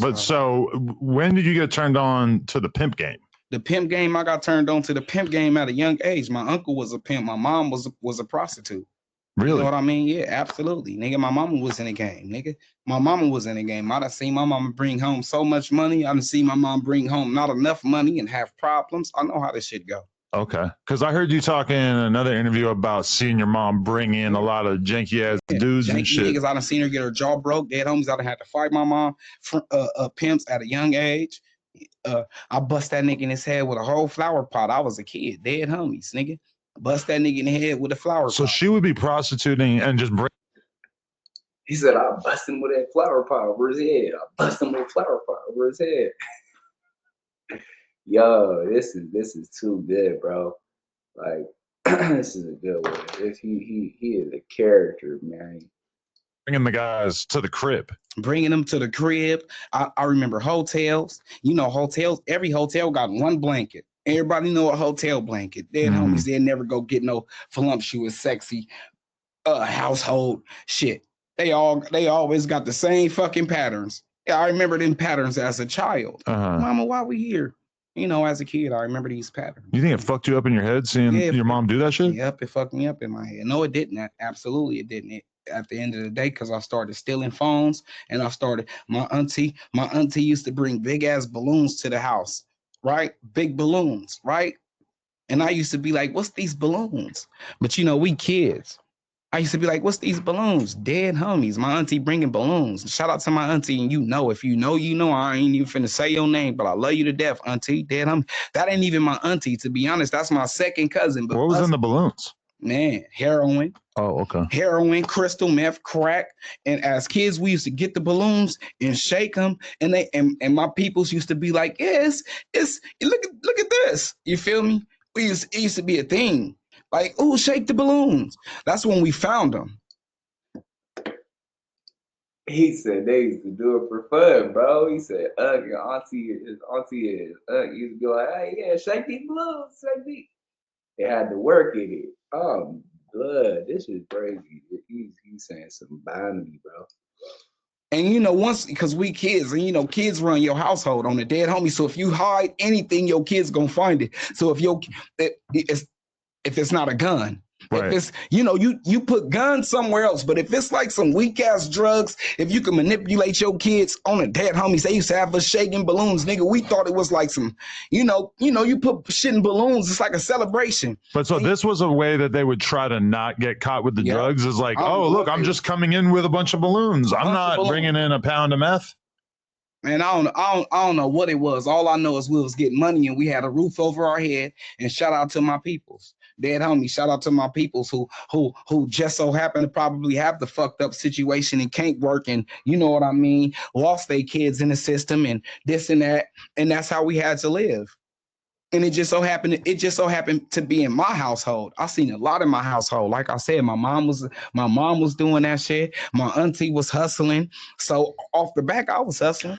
But so when did you get turned on to the pimp game? The pimp game, I got turned on to the pimp game at a young age. My uncle was a pimp. My mom was a prostitute. Really? You know what I mean? Yeah, absolutely. Nigga, my mama was in the game, nigga. My mama was in the game. I done seen my mama bring home so much money. I done seen my mom bring home not enough money and have problems. I know how this shit go. Okay. Because I heard you talking in another interview about seeing your mom bring in a lot of janky ass dudes and shit. Niggas, I done seen her get her jaw broke. Dead homies, I done had to fight my mom from pimps at a young age. I bust that nigga in his head with a whole flower pot. I was a kid. Dead homies, nigga. Bust that nigga in the head with a flower pot. So she would be prostituting and just break. He said, I bust him with that flower pot over his head. I bust him with a flower pot over his head. Yo, this is too good, bro. Like, this is a good one. He is a character, man. Bringing the guys to the crib. Bringing them to the crib. I remember hotels. You know, hotels. Every hotel got one blanket. Everybody know a hotel blanket. Dead homies, they never go get no voluptuous, sexy household shit. They always got the same fucking patterns. Yeah, I remember them patterns as a child. Mama, why we here? You know, as a kid, I remember these patterns. You think it fucked you up in your head seeing your mom do that shit? Yep, it fucked me up in my head. No, it didn't. Absolutely, it didn't. At the end of the day, because I started stealing phones, and I started my auntie used to bring big ass balloons to the house, right? Big balloons, right? And I used to be like, what's these balloons? But you know, we kids. I used to be like, what's these balloons? Dead homies. My auntie bringing balloons. Shout out to my auntie. And you know, if you know, you know. I ain't even finna say your name, but I love you to death, auntie. Dead homie. That ain't even my auntie, to be honest. That's my second cousin. But what was in the balloons? Man, heroin. Oh, okay. Heroin, crystal meth, crack. And as kids, we used to get the balloons and shake them. And and my peoples used to be like, yes, it's look at this. You feel me? It used to be a thing. Like, oh, shake the balloons. That's when we found them. He said they used to do it for fun, bro. He said, your auntie is, used to be like, hey, yeah, shake these balloons, shake these. They had to work in it. Oh, blood, this is crazy. He's saying something behind me, bro. And you know, once, because we kids, and you know, kids run your household on the dead homie. So if you hide anything, your kid's gonna find it. So if it's not a gun, right. If it's, you know, you put guns somewhere else, but if it's like some weak ass drugs, if you can manipulate your kids on a dead homies, they used to have us shaking balloons, nigga. We thought it was like some, you put shit in balloons, it's like a celebration. But so this was a way that they would try to not get caught with the drugs, is like, oh, look, I'm just coming in with a bunch of balloons. I'm not bringing in a pound of meth. Man, I don't know what it was. All I know is we was getting money and we had a roof over our head. And shout out to my peoples. Dead homie, shout out to my peoples who just so happen to probably have the fucked up situation and can't work, and you know what I mean, lost their kids in the system and this and that, and that's how we had to live. And it just so happened to be in my household. I seen a lot in my household. Like I said, my mom was doing that shit. My auntie was hustling. So off the back, I was hustling.